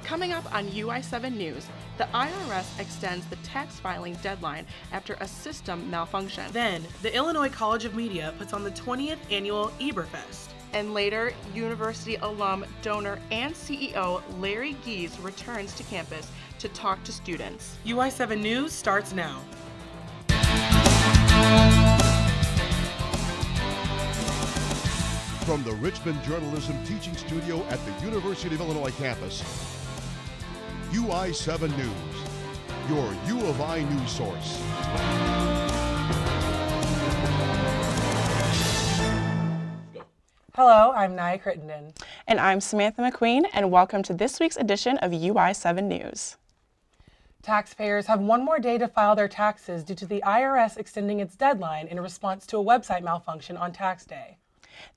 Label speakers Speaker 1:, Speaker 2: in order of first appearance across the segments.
Speaker 1: Coming up on UI7 News, the IRS extends the tax filing deadline after a system malfunction.
Speaker 2: Then, the Illinois College of Media puts on the 20th annual Eberfest.
Speaker 1: And later, university alum, donor, and CEO Larry Gies returns to campus to talk to students.
Speaker 2: UI7 News starts now.
Speaker 3: From the Richmond Journalism Teaching Studio at the University of Illinois campus, UI7 News, your U of I news source.
Speaker 2: Hello, I'm Nia Crittenden.
Speaker 1: And I'm Samantha McQueen, and welcome to this week's edition of UI7 News.
Speaker 2: Taxpayers have one more day to file their taxes due to the IRS extending its deadline in response to a website malfunction on tax day.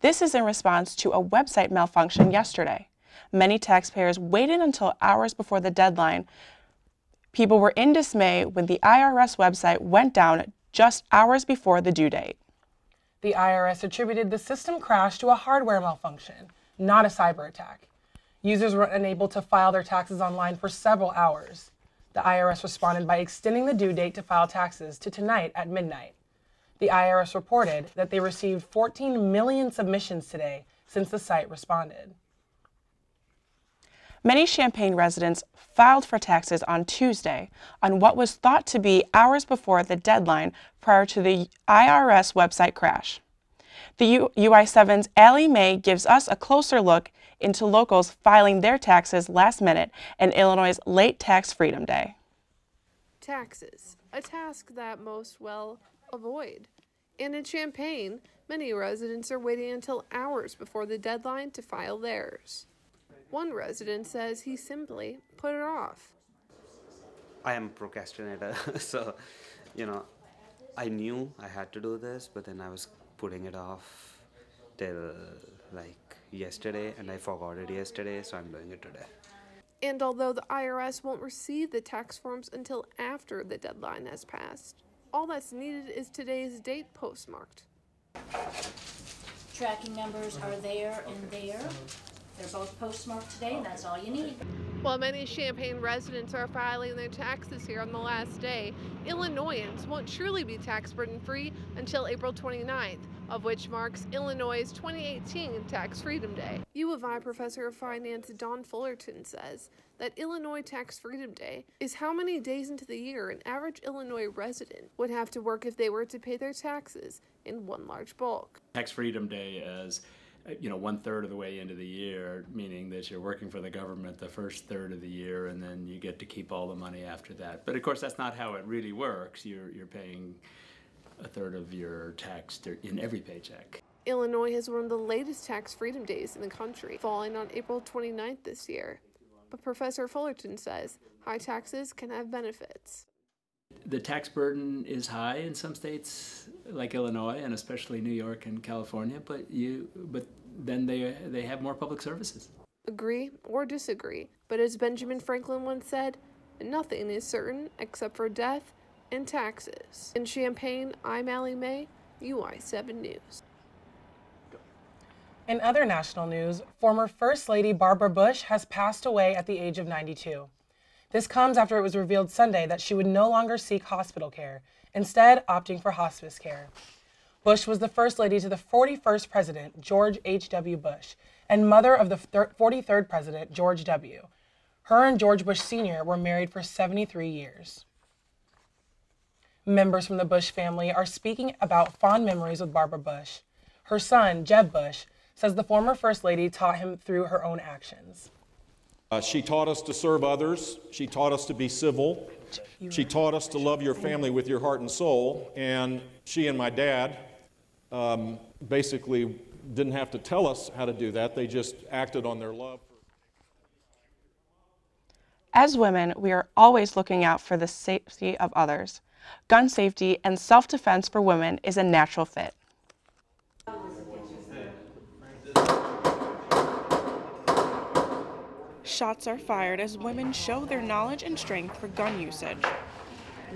Speaker 1: This is in response to a website malfunction yesterday. Many taxpayers waited until hours before the deadline. People were in dismay when the IRS website went down just hours before the due date.
Speaker 2: The IRS attributed the system crash to a hardware malfunction, not a cyber attack. Users were unable to file their taxes online for several hours. The IRS responded by extending the due date to file taxes to tonight at midnight. The IRS reported that they received 14 million submissions today since the site responded.
Speaker 1: Many Champaign residents filed for taxes on Tuesday on what was thought to be hours before the deadline prior to the IRS website crash. The UI7's Allie Mae gives us a closer look into locals filing their taxes last minute in Illinois' late Tax Freedom Day.
Speaker 4: Taxes, a task that most avoid. And in Champaign, many residents are waiting until hours before the deadline to file theirs. One resident says he simply put it off.
Speaker 5: I am a procrastinator, so, I knew I had to do this, but then I was putting it off till yesterday, and I forgot it yesterday, so I'm doing it today.
Speaker 4: And although the IRS won't receive the tax forms until after the deadline has passed, all that's needed is today's date postmarked.
Speaker 6: Tracking numbers are there and there. They're both postmarked today, and that's all you need.
Speaker 4: While many Champaign residents are filing their taxes here on the last day, Illinoisans won't truly be tax burden-free until April 29th, of which marks Illinois' 2018 Tax Freedom Day. U of I Professor of Finance Don Fullerton says that Illinois Tax Freedom Day is how many days into the year an average Illinois resident would have to work if they were to pay their taxes in one large bulk.
Speaker 7: Tax Freedom Day is 1/3 of the way into the year, meaning that you're working for the government the first third of the year, and then you get to keep all the money after that. But of course, that's not how it really works. You're paying a third of your tax in every paycheck.
Speaker 4: Illinois has one of the latest tax freedom days in the country, falling on April 29th this year. But Professor Fullerton says high taxes can have benefits.
Speaker 7: The tax burden is high in some states like Illinois and especially New York and California, but then they have more public services.
Speaker 4: Agree or disagree, but as Benjamin Franklin once said, nothing is certain except for death and taxes. In Champaign, I'm Allie Mae, UI7 News.
Speaker 2: In other national news, former First Lady Barbara Bush has passed away at the age of 92. This comes after it was revealed Sunday that she would no longer seek hospital care, instead opting for hospice care. Bush was the First Lady to the 41st President, George H.W. Bush, and mother of the 43rd President, George W. Her and George Bush Sr. were married for 73 years. Members from the Bush family are speaking about fond memories with Barbara Bush. Her son, Jeb Bush, says the former First Lady taught him through her own actions.
Speaker 8: She taught us to serve others. She taught us to be civil. She taught us to love your family with your heart and soul. And she and my dad basically didn't have to tell us how to do that. They just acted on their love.
Speaker 1: As women, we are always looking out for the safety of others. Gun safety and self-defense for women is a natural fit. Shots are fired as women show their knowledge and strength for gun usage.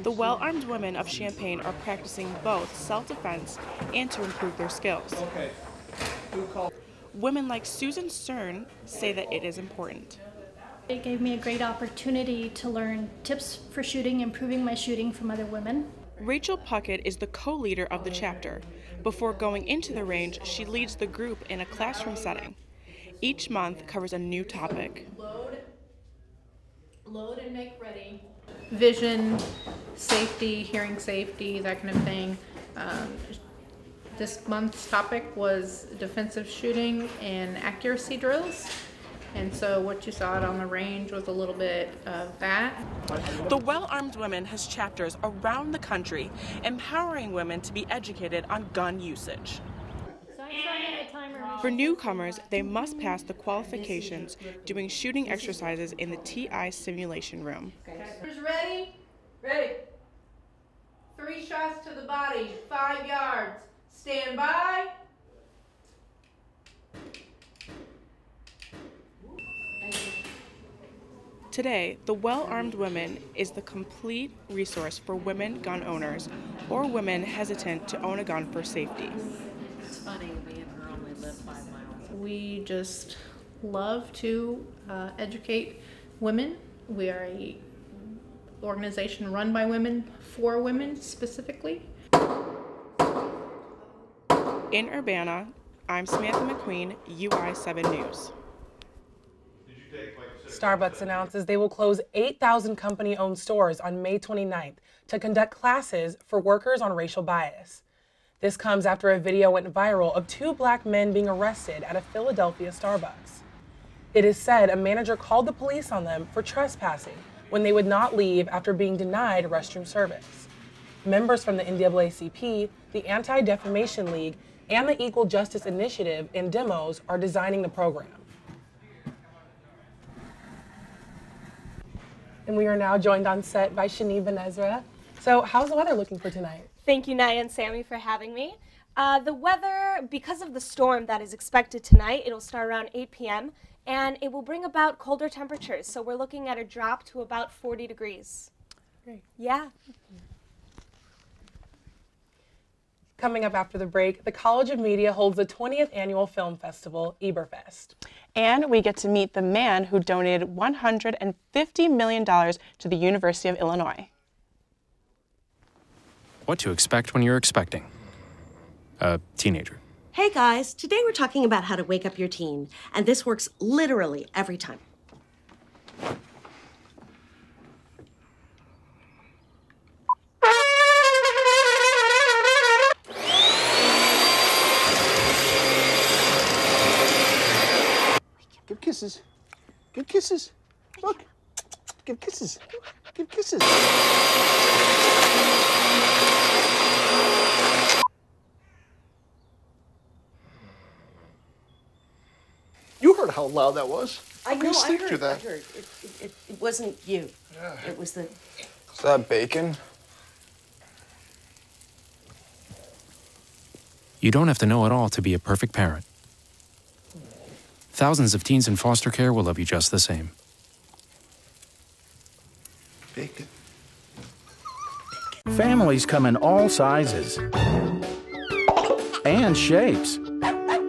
Speaker 1: The well-armed women of Champaign are practicing both self-defense and to improve their skills. Women like Susan Stern say that it is important.
Speaker 9: It gave me a great opportunity to learn tips for shooting, improving my shooting from other women.
Speaker 1: Rachel Puckett is the co-leader of the chapter. Before going into the range, she leads the group in a classroom setting. Each month covers a new topic.
Speaker 10: Load and make ready. Vision, safety, hearing safety, that kind of thing. This month's topic was defensive shooting and accuracy drills. And so what you saw on the range was a little bit of that.
Speaker 1: The Well-Armed Women has chapters around the country, empowering women to be educated on gun usage. For newcomers, they must pass the qualifications doing shooting exercises in the TI simulation room.
Speaker 10: Ready? Ready. 3 shots to the body, 5 yards. Stand by.
Speaker 1: Today, the Well-Armed Women is the complete resource for women gun owners or women hesitant to own a gun for safety.
Speaker 10: It's funny, me and her only live 5 miles. We just love to educate women. We are a organization run by women, for women specifically.
Speaker 1: In Urbana, I'm Samantha McQueen, UI7 News.
Speaker 2: Starbucks announces they will close 8,000 company-owned stores on May 29th to conduct classes for workers on racial bias. This comes after a video went viral of 2 black men being arrested at a Philadelphia Starbucks. It is said a manager called the police on them for trespassing when they would not leave after being denied restroom service. Members from the NAACP, the Anti-Defamation League, and the Equal Justice Initiative and demos are designing the program. And we are now joined on set by Shani Benezra. So how's the weather looking for tonight?
Speaker 11: Thank you, Naya and Sammy, for having me. The weather, because of the storm that is expected tonight, it'll start around 8 p.m. and it will bring about colder temperatures. So we're looking at a drop to about 40 degrees.
Speaker 2: Great.
Speaker 11: Yeah.
Speaker 2: Coming up after the break, the College of Media holds the 20th annual film festival, Eberfest.
Speaker 1: And we get to meet the man who donated $150 million to the University of Illinois.
Speaker 12: What to expect when you're expecting a teenager.
Speaker 13: Hey guys, today we're talking about how to wake up your teen, and this works literally every time.
Speaker 14: Give kisses. Give kisses. Look. Give kisses. Give kisses. You heard how loud that was.
Speaker 13: I know, I heard.
Speaker 14: That.
Speaker 13: I heard. It wasn't you.
Speaker 14: Yeah.
Speaker 13: It was the...
Speaker 15: Is that bacon?
Speaker 12: You don't have to know it all to be a perfect parent. Thousands of teens in foster care will love you just the same.
Speaker 14: Bacon.
Speaker 16: Families come in all sizes and shapes.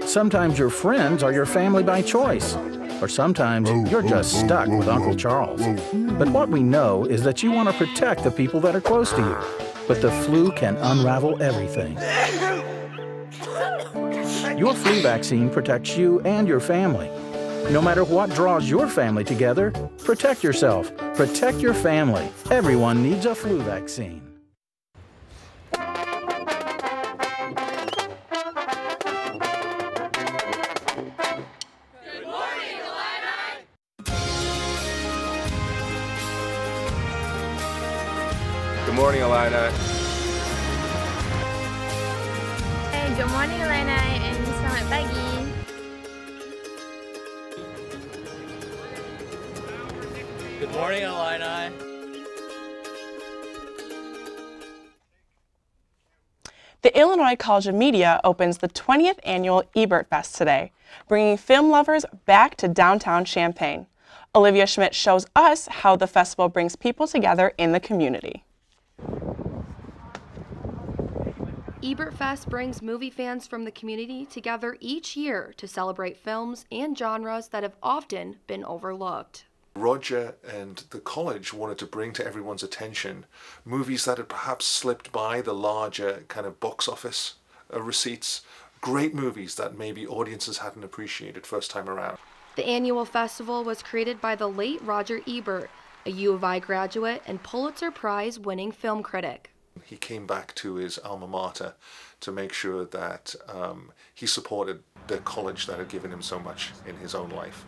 Speaker 16: Sometimes your friends are your family by choice, or sometimes you're just stuck with Uncle Charles. But what we know is that you want to protect the people that are close to you. But the flu can unravel everything. Your flu vaccine protects you and your family. No matter what draws your family together, protect yourself, protect your family. Everyone needs a flu vaccine.
Speaker 15: Good morning, Illini.
Speaker 17: Hey, good morning, Illini, and selamat pagi.
Speaker 18: Good morning, Illini.
Speaker 1: The Illinois College of Media opens the 20th annual Eberfest today, bringing film lovers back to downtown Champaign. Olivia Schmidt shows us how the festival brings people together in the community.
Speaker 19: Eberfest brings movie fans from the community together each year to celebrate films and genres that have often been overlooked.
Speaker 20: Roger and the college wanted to bring to everyone's attention movies that had perhaps slipped by the larger kind of box office receipts, great movies that maybe audiences hadn't appreciated first time around.
Speaker 19: The annual festival was created by the late Roger Ebert, a U of I graduate and Pulitzer Prize winning film critic.
Speaker 20: He came back to his alma mater to make sure that he supported the college that had given him so much in his own life.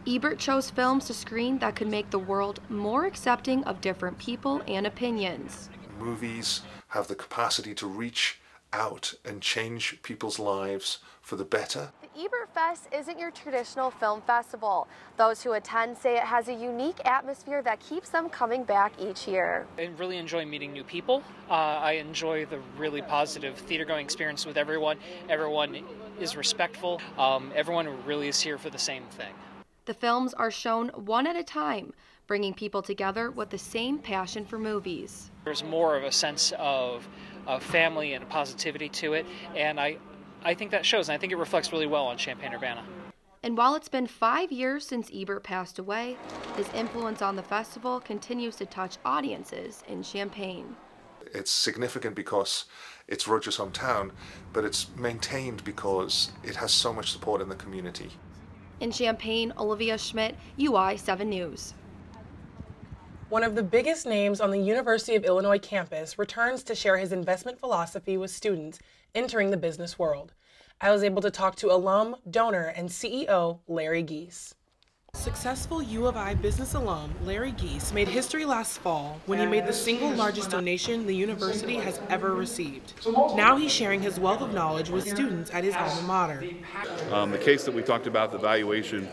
Speaker 19: Ebert chose films to screen that could make the world more accepting of different people and opinions.
Speaker 20: Movies have the capacity to reach out and change people's lives for the better.
Speaker 19: The Ebert Fest isn't your traditional film festival. Those who attend say it has a unique atmosphere that keeps them coming back each year.
Speaker 21: I really enjoy meeting new people. I enjoy the really positive theater-going experience with everyone. Everyone is respectful. Everyone really is here for the same thing.
Speaker 19: The films are shown one at a time, bringing people together with the same passion for movies.
Speaker 21: There's more of a sense of family and positivity to it, and I think that shows, and I think it reflects really well on Champaign-Urbana.
Speaker 19: And while it's been 5 years since Ebert passed away, his influence on the festival continues to touch audiences in Champaign.
Speaker 20: It's significant because it's Roger's hometown, but it's maintained because it has so much support in the community.
Speaker 19: In Champaign, Olivia Schmidt, UI7 News.
Speaker 2: One of the biggest names on the University of Illinois campus returns to share his investment philosophy with students entering the business world. I was able to talk to alum, donor, and CEO Larry Geese. Successful U of I business alum Larry Geese made history last fall when he made the single largest donation the university has ever received. Now he's sharing his wealth of knowledge with students at his alma mater.
Speaker 22: The case that we talked about, the valuation,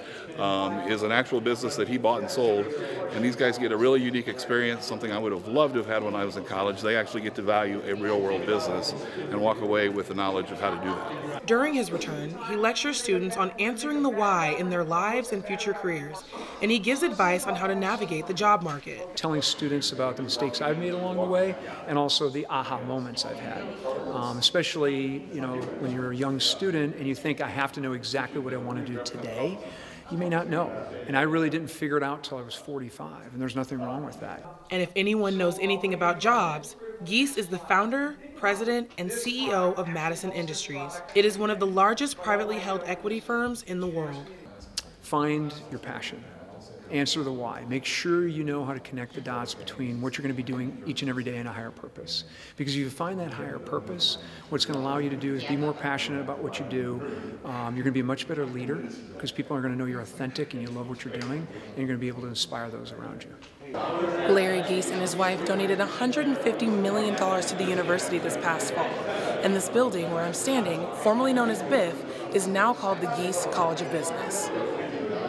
Speaker 22: is an actual business that he bought and sold, and these guys get a really unique experience, something I would have loved to have had when I was in college. They actually get to value a real-world business and walk away with the knowledge of how to do that.
Speaker 2: During his return, he lectures students on answering the why in their lives and future careers, and he gives advice on how to navigate the job market.
Speaker 23: Telling students about the mistakes I've made along the way and also the aha moments I've had. Especially, when you're a young student and you think, I have to know exactly what I want to do today. You may not know. And I really didn't figure it out till I was 45, and there's nothing wrong with that.
Speaker 2: And if anyone knows anything about jobs, Geese is the founder, president, and CEO of Madison Industries. It is one of the largest privately held equity firms in the world.
Speaker 23: Find your passion. Answer the why. Make sure you know how to connect the dots between what you're going to be doing each and every day and a higher purpose. Because if you find that higher purpose, what it's going to allow you to do is be more passionate about what you do. You're going to be a much better leader because people are going to know you're authentic and you love what you're doing, and you're going to be able to inspire those around you.
Speaker 2: Larry Geese and his wife donated $150 million to the university this past fall. And this building where I'm standing, formerly known as Biff, is now called the Geese College of Business.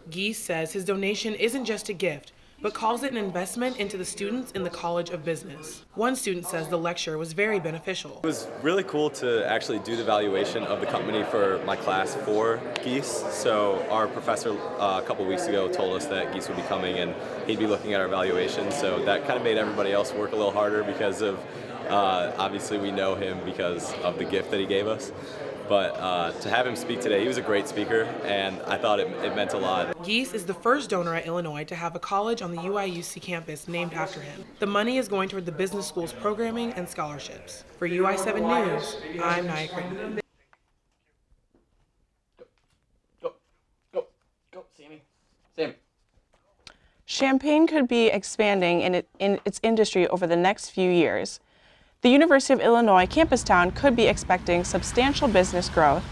Speaker 2: Geese says his donation isn't just a gift, but calls it an investment into the students in the College of Business. One student says the lecture was very beneficial.
Speaker 24: It was really cool to actually do the valuation of the company for my class for Geese. So our professor a couple weeks ago told us that Geese would be coming and he'd be looking at our valuation. So that kind of made everybody else work a little harder because of, obviously we know him because of the gift that he gave us. But to have him speak today, he was a great speaker, and I thought it meant a lot.
Speaker 2: Geese is the first donor at Illinois to have a college on the UIUC campus named after him. The money is going toward the business school's programming and scholarships. For UI7 News, I'm Nia Creighton.
Speaker 18: Go, Sammy. Sammy.
Speaker 1: Champaign could be expanding in its industry over the next few years. The University of Illinois campus town could be expecting substantial business growth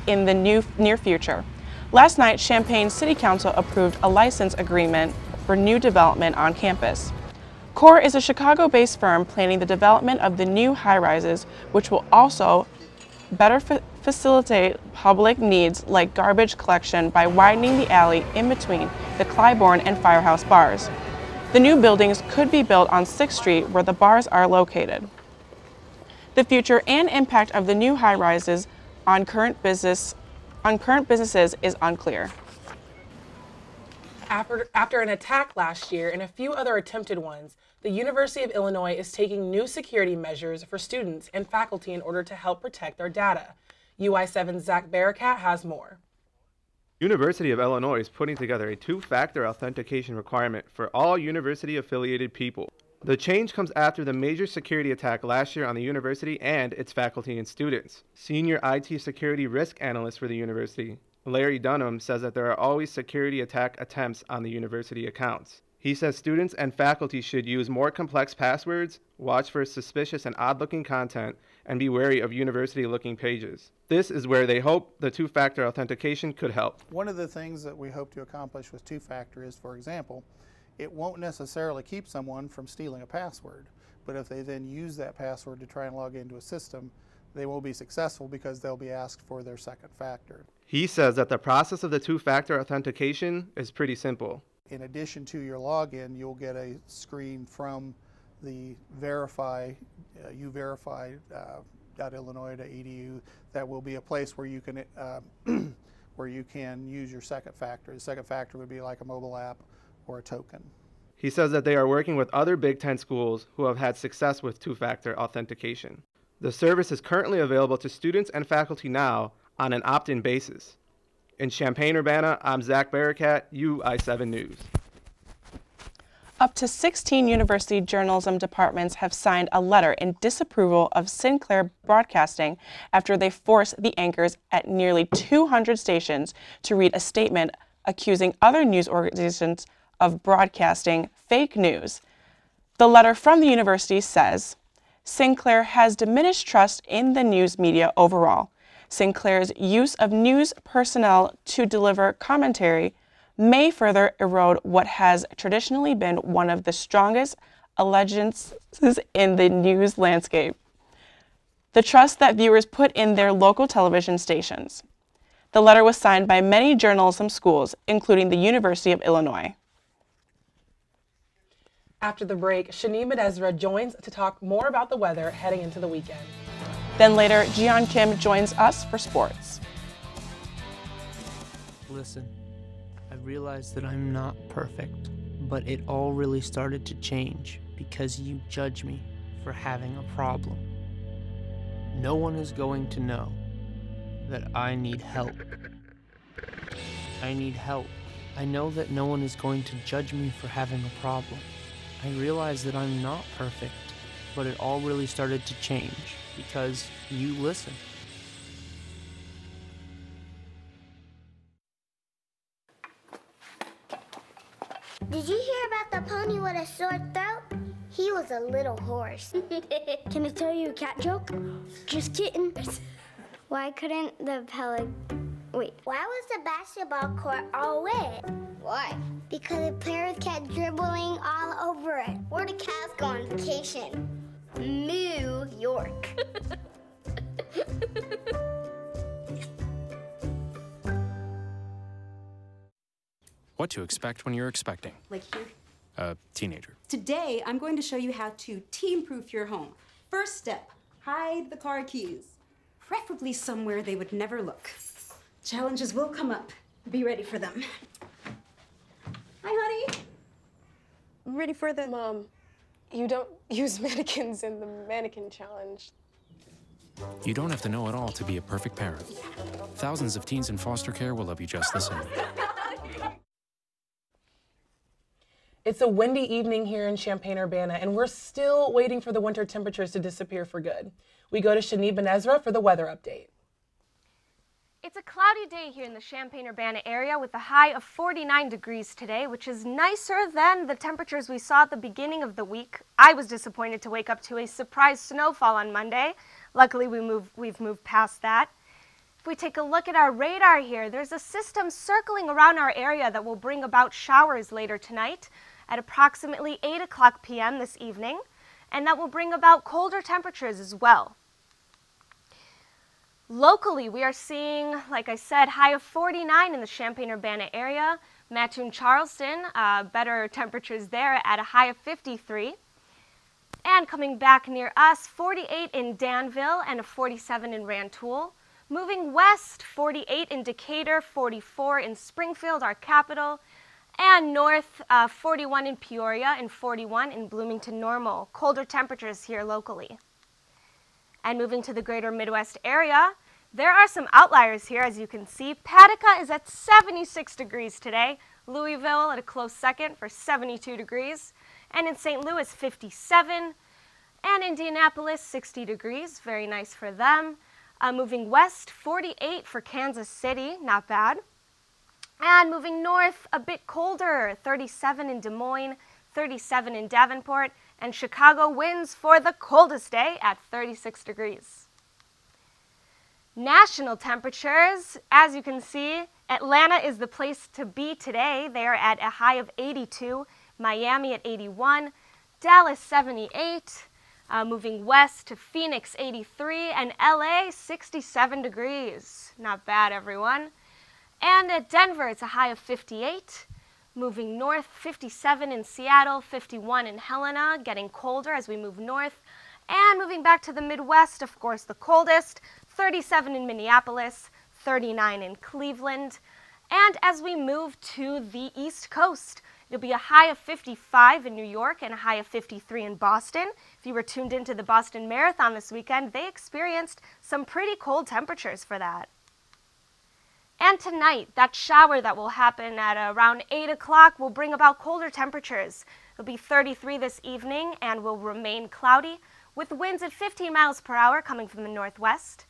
Speaker 1: in the near future. Last night, Champaign City Council approved a license agreement for new development on campus. Core is a Chicago-based firm planning the development of the new high-rises, which will also better facilitate public needs like garbage collection by widening the alley in between the Clybourne and Firehouse bars. The new buildings could be built on 6th Street where the bars are located. The future and impact of the new high-rises on current businesses is unclear.
Speaker 2: After an attack last year and a few other attempted ones, the University of Illinois is taking new security measures for students and faculty in order to help protect their data. UI7's Zach Barakat has more.
Speaker 3: University of Illinois is putting together a two-factor authentication requirement for all university-affiliated people. The change comes after the major security attack last year on the university and its faculty and students. Senior IT security risk analyst for the university, Larry Dunham, says that there are always security attack attempts on the university accounts. He says students and faculty should use more complex passwords, watch for suspicious and odd-looking content, and be wary of university-looking pages. This is where they hope the two-factor authentication could help.
Speaker 5: One of the things that we hope to accomplish with two-factor is, for example, it won't necessarily keep someone from stealing a password, but if they then use that password to try and log into a system, they will be successful because they'll be asked for their second factor.
Speaker 3: He says that the process of the two-factor authentication is pretty simple.
Speaker 5: In addition to your login, you'll get a screen from the uverify.illinois.edu that will be a place where you can use your second factor. The second factor would be like a mobile app or a token.
Speaker 3: He says that they are working with other Big Ten schools who have had success with two-factor authentication. The service is currently available to students and faculty now on an opt-in basis. In Champaign-Urbana, I'm Zach Barakat, UI7 News.
Speaker 1: Up to 16 university journalism departments have signed a letter in disapproval of Sinclair broadcasting after they forced the anchors at nearly 200 stations to read a statement accusing other news organizations of broadcasting fake news. The letter from the university says, Sinclair has diminished trust in the news media overall. Sinclair's use of news personnel to deliver commentary may further erode what has traditionally been one of the strongest allegiances in the news landscape, the trust that viewers put in their local television stations. The letter was signed by many journalism schools, including the University of Illinois.
Speaker 2: After the break, Shani Medezra joins to talk more about the weather heading into the weekend.
Speaker 1: Then later, Jian Kim joins us for sports.
Speaker 6: Listen, I realized that I'm not perfect, but it all really started to change because you judge me for having a problem. No one is going to know that I need help. I need help. I know that no one is going to judge me for having a problem. I realize that I'm not perfect, but it all really started to change because you listen.
Speaker 7: Did you hear about the pony with a sore throat? He was a little horse. Can I tell you a cat joke? Just kidding. Why couldn't the Wait. Why was the basketball court all wet? Why? Because the players kept dribbling all over it. Where did cats go on vacation? New York.
Speaker 12: What to expect when you're expecting.
Speaker 25: Like here.
Speaker 12: A teenager.
Speaker 25: Today, I'm going to show you how to teen-proof your home. First step, hide the car keys. Preferably somewhere they would never look. Challenges will come up. Be ready for them. Hi, honey.
Speaker 26: Ready for the... Mom, you don't use mannequins in the mannequin challenge.
Speaker 12: You don't have to know it all to be a perfect parent. Thousands of teens in foster care will love you just the same.
Speaker 2: It's a windy evening here in Champaign-Urbana, and we're still waiting for the winter temperatures to disappear for good. We go to Shani Benezra for the weather update.
Speaker 11: It's a cloudy day here in the Champaign-Urbana area with a high of 49 degrees today, which is nicer than the temperatures we saw at the beginning of the week. I was disappointed to wake up to a surprise snowfall on Monday. Luckily, we've moved past that. If we take a look at our radar here, there's a system circling around our area that will bring about showers later tonight at approximately 8 o'clock p.m. this evening, and that will bring about colder temperatures as well. Locally, we are seeing, like I said, high of 49 in the Champaign-Urbana area. Mattoon, Charleston, better temperatures there at a high of 53. And coming back near us, 48 in Danville and a 47 in Rantoul. Moving west, 48 in Decatur, 44 in Springfield, our capital. And north, 41 in Peoria and 41 in Bloomington Normal. Colder temperatures here locally. And moving to the greater Midwest area, There are some outliers here, as you can see. Patica is at 76 degrees today. Louisville at a close second for 72 degrees. And in St. Louis, 57. And Indianapolis, 60 degrees. Very nice for them. Moving west, 48 for Kansas City. Not bad. And moving north, a bit colder. 37 in Des Moines, 37 in Davenport. And Chicago wins for the coldest day at 36 degrees. National temperatures, as you can see, Atlanta is the place to be today. They are at a high of 82, Miami at 81, Dallas 78, moving west to Phoenix 83, and LA 67 degrees. Not bad, everyone. And at Denver, it's a high of 58. Moving north, 57 in Seattle, 51 in Helena, getting colder as we move north. And moving back to the Midwest, of course, the coldest, 37 in Minneapolis, 39 in Cleveland. And as we move to the East Coast, it'll be a high of 55 in New York and a high of 53 in Boston. If you were tuned into the Boston Marathon this weekend, they experienced some pretty cold temperatures for that. And tonight, that shower that will happen at around 8 o'clock will bring about colder temperatures. It'll be 33 this evening and will remain cloudy, with winds at 15 miles per hour coming from the northwest.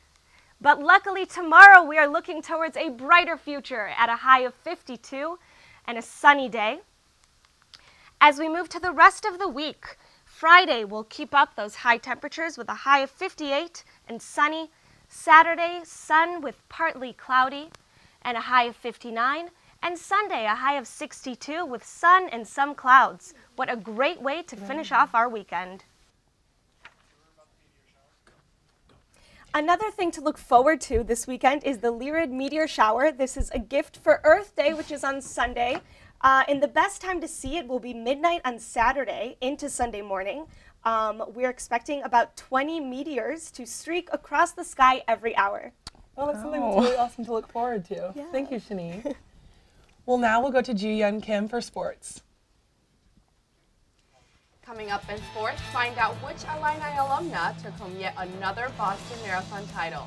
Speaker 11: But luckily tomorrow we are looking towards a brighter future at a high of 52 and a sunny day. As we move to the rest of the week, Friday will keep up those high temperatures with a high of 58 and sunny. Saturday, sun with partly cloudy and a high of 59. And Sunday, a high of 62 with sun and some clouds. What a great way to finish off our weekend. Another thing to look forward to this weekend is the Lyrid Meteor shower. This is a gift for Earth Day, which is on Sunday. And the best time to see it will be midnight on Saturday into Sunday morning. We're expecting about 20 meteors to streak across the sky every hour.
Speaker 2: Oh, that's something that's really awesome to look forward to.
Speaker 11: Yeah.
Speaker 2: Thank you, Shani. Well, now we'll go to Ji-Yun Kim for sports.
Speaker 4: Coming up in sports, find out which Illini alumna took home yet another Boston Marathon title.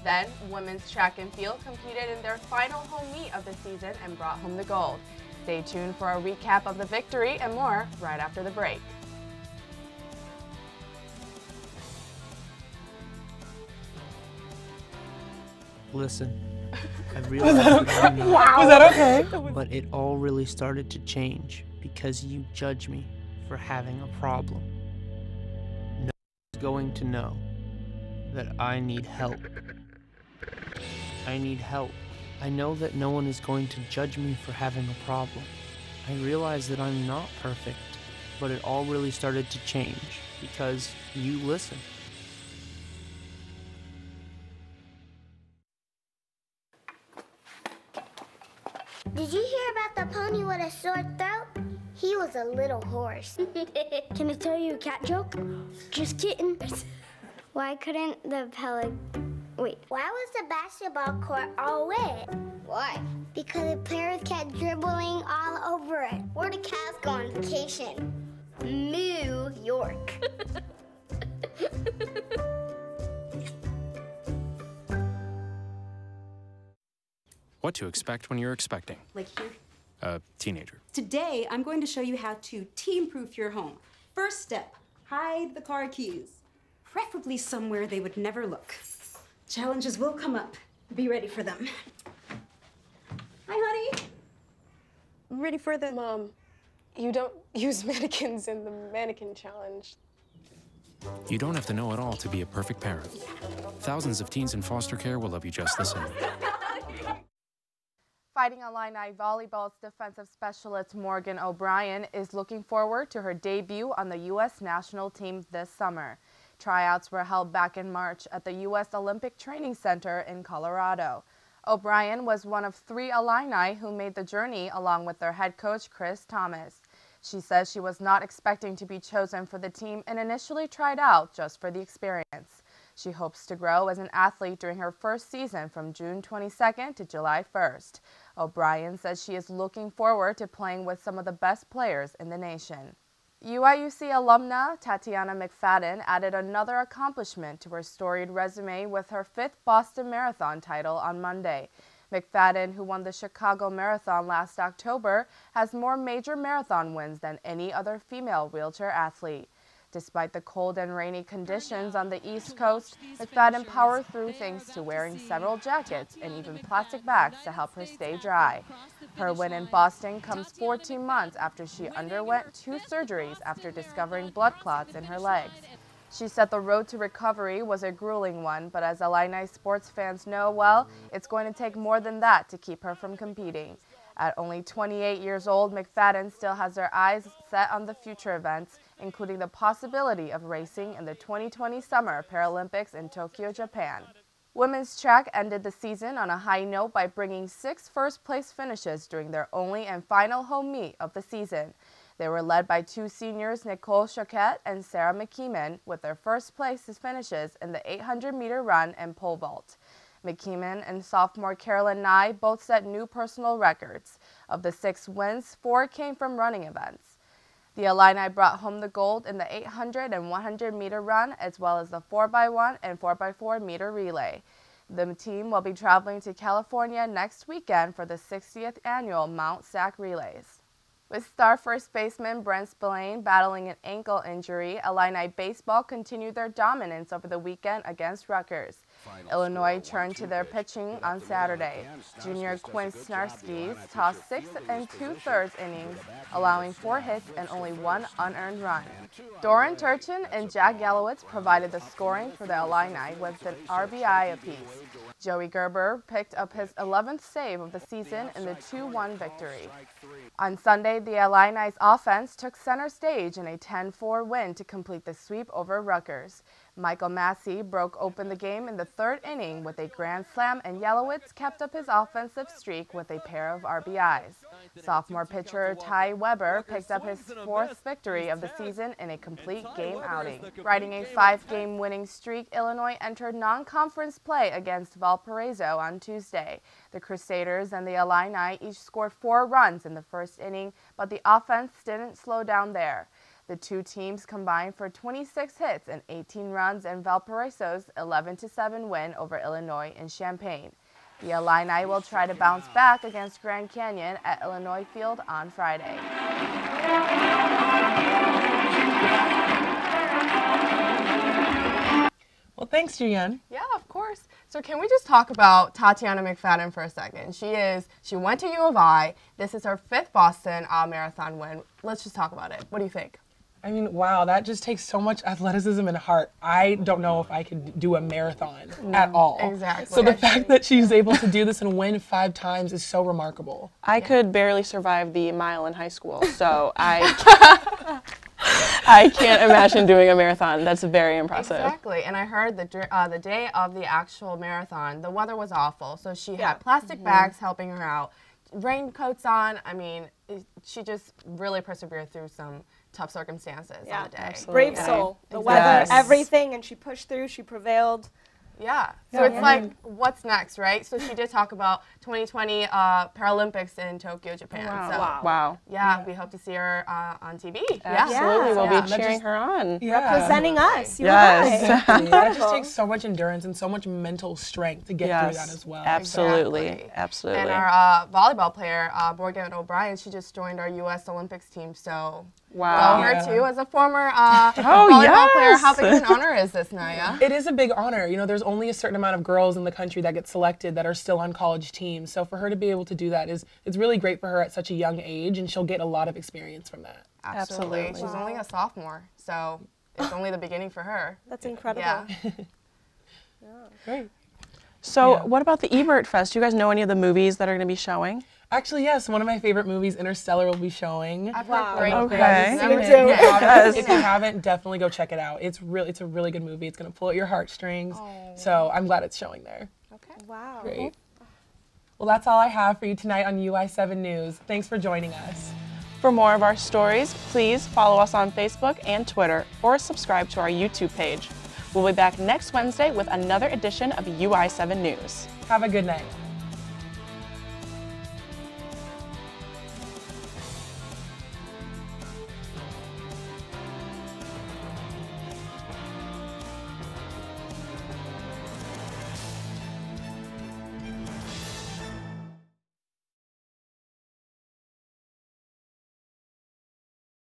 Speaker 4: Then, women's track and field competed in their final home meet of the season and brought home the gold. Stay tuned for a recap of the victory and more right after the break.
Speaker 6: Listen, I realized that I'm not
Speaker 2: Was that okay?
Speaker 6: But it all really started to change because you judge me for having a problem. No one's going to know that I need help. I need help. I know that no one is going to judge me for having a problem. I realize that I'm not perfect, but it all really started to change because you listen.
Speaker 7: Did you hear about the pony with a sore throat? He was a little horse. Can I tell you a cat joke? Just kidding. Why couldn't the Wait. Why was the basketball court all wet? Why? Because the players kept dribbling all over it. Where the cats go on vacation? New York.
Speaker 12: What to expect when you're expecting.
Speaker 25: Like here.
Speaker 12: A teenager.
Speaker 25: Today, I'm going to show you how to team-proof your home. First step, hide the car keys. Preferably somewhere they would never look. Challenges will come up. Be ready for them. Hi, honey.
Speaker 26: Ready for the... Mom, you don't use mannequins in the mannequin challenge.
Speaker 12: You don't have to know it all to be a perfect parent. Thousands of teens in foster care will love you just the same.
Speaker 4: Fighting Illini volleyball's defensive specialist Morgan O'Brien is looking forward to her debut on the U.S. national team this summer. Tryouts were held back in March at the U.S. Olympic Training Center in Colorado. O'Brien was one of 3 Illini who made the journey along with their head coach Chris Thomas. She says she was not expecting to be chosen for the team and initially tried out just for the experience. She hopes to grow as an athlete during her first season from June 22nd to July 1st. O'Brien says she is looking forward to playing with some of the best players in the nation. UIUC alumna Tatiana McFadden added another accomplishment to her storied resume with her 5th Boston Marathon title on Monday. McFadden, who won the Chicago Marathon last October, has more major marathon wins than any other female wheelchair athlete. Despite the cold and rainy conditions on the East Coast, McFadden powered through thanks to wearing several jackets and even plastic bags to help her stay dry. Her win in Boston comes 14 months after she underwent 2 surgeries after discovering blood clots in her legs. She said the road to recovery was a grueling one, but as Illini sports fans know well, it's going to take more than that to keep her from competing. At only 28 years old, McFadden still has her eyes set on the future events, including the possibility of racing in the 2020 Summer Paralympics in Tokyo, Japan. Women's track ended the season on a high note by bringing 6 first-place finishes during their only and final home meet of the season. They were led by 2 seniors, Nicole Choquette and Sarah McKeeman, with their first-place finishes in the 800-meter run and pole vault. McKeeman and sophomore Carolyn Nye both set new personal records. Of the 6 wins, 4 came from running events. The Illini brought home the gold in the 800 and 100-meter run, as well as the 4x1 and 4x4-meter relay. The team will be traveling to California next weekend for the 60th annual Mount SAC Relays. With star first baseman Brent Spillane battling an ankle injury, Illini baseball continued their dominance over the weekend against Rutgers. Illinois turned to their pitching on Saturday. Junior Quinn Snarskis tossed 6 2/3 innings, allowing 4 hits and only 1 unearned run. Doran Turchin and Jack Gallowitz provided the scoring for the Illini with an RBI apiece. Joey Gerber picked up his 11th save of the season in the 2-1 victory. On Sunday, the Illini's offense took center stage in a 10-4 win to complete the sweep over Rutgers. Michael Massey broke open the game in the 3rd inning with a grand slam, and Yelowitz kept up his offensive streak with a pair of RBIs. Sophomore pitcher Ty Weber picked up his 4th victory of the season in a complete game outing. Riding a 5-game winning streak, Illinois entered non-conference play against Valparaiso on Tuesday. The Crusaders and the Illini each scored 4 runs in the 1st inning, but the offense didn't slow down there. The 2 teams combined for 26 hits and 18 runs in Valparaiso's 11-7 win over Illinois in Champaign. The Illini will try to bounce back against Grand Canyon at Illinois Field on Friday.
Speaker 2: Well, thanks, Julian.
Speaker 1: Yeah, of course. So can we just talk about Tatiana McFadden for a second? She went to U of I. This is her 5th Boston Marathon win. Let's just talk about it. What do you think?
Speaker 2: I mean, wow, that just takes so much athleticism and heart. I don't know if I could do a marathon at all.
Speaker 1: Exactly.
Speaker 2: So the fact that she's able to do this and win 5 times is so remarkable.
Speaker 1: I could barely survive the mile in high school, so I can't imagine doing a marathon. That's very impressive.
Speaker 8: Exactly, and I heard the day of the actual marathon, the weather was awful, so she had plastic bags helping her out, raincoats on. I mean, she just really persevered through some tough circumstances on the day.
Speaker 11: Absolutely. Brave soul. The weather, everything, and she pushed through, she prevailed.
Speaker 8: Yeah, so it's like, what's next, right? So she did talk about 2020 Paralympics in Tokyo, Japan.
Speaker 1: Wow.
Speaker 8: So,
Speaker 1: Wow.
Speaker 8: Yeah, we hope to see her on TV.
Speaker 1: Absolutely, we'll be cheering her on.
Speaker 11: Representing us.
Speaker 1: Yes.
Speaker 2: Exactly. That just takes so much endurance and so much mental strength to get through that as well.
Speaker 1: Absolutely,
Speaker 8: Exactly.
Speaker 1: absolutely.
Speaker 8: And our volleyball player, Morgan O'Brien, she just joined our U.S. Olympics team, so
Speaker 1: wow.
Speaker 8: her too, as a former volleyball player. How big of an honor is this, Naya?
Speaker 2: It is a big honor. You know, there's only a certain amount of girls in the country that get selected that are still on college teams. So for her to be able to do that it's really great for her at such a young age, and she'll get a lot of experience from that.
Speaker 8: Absolutely. She's only a sophomore, so it's only the beginning for her.
Speaker 11: That's incredible.
Speaker 8: Yeah.
Speaker 2: Great.
Speaker 1: So what about the Ebert Fest? Do you guys know any of the movies that are going to be showing?
Speaker 2: Actually, yes. One of my favorite movies, Interstellar, will be showing.
Speaker 8: I've heard great
Speaker 2: things. If you haven't, definitely go check it out. It's a really good movie. It's going to pull at your heartstrings. So I'm glad it's showing there.
Speaker 8: Okay.
Speaker 11: Wow.
Speaker 2: Great. Well, that's all I have for you tonight on UI7 News. Thanks for joining us.
Speaker 1: For more of our stories, please follow us on Facebook and Twitter, or subscribe to our YouTube page. We'll be back next Wednesday with another edition of UI7 News.
Speaker 2: Have a good night.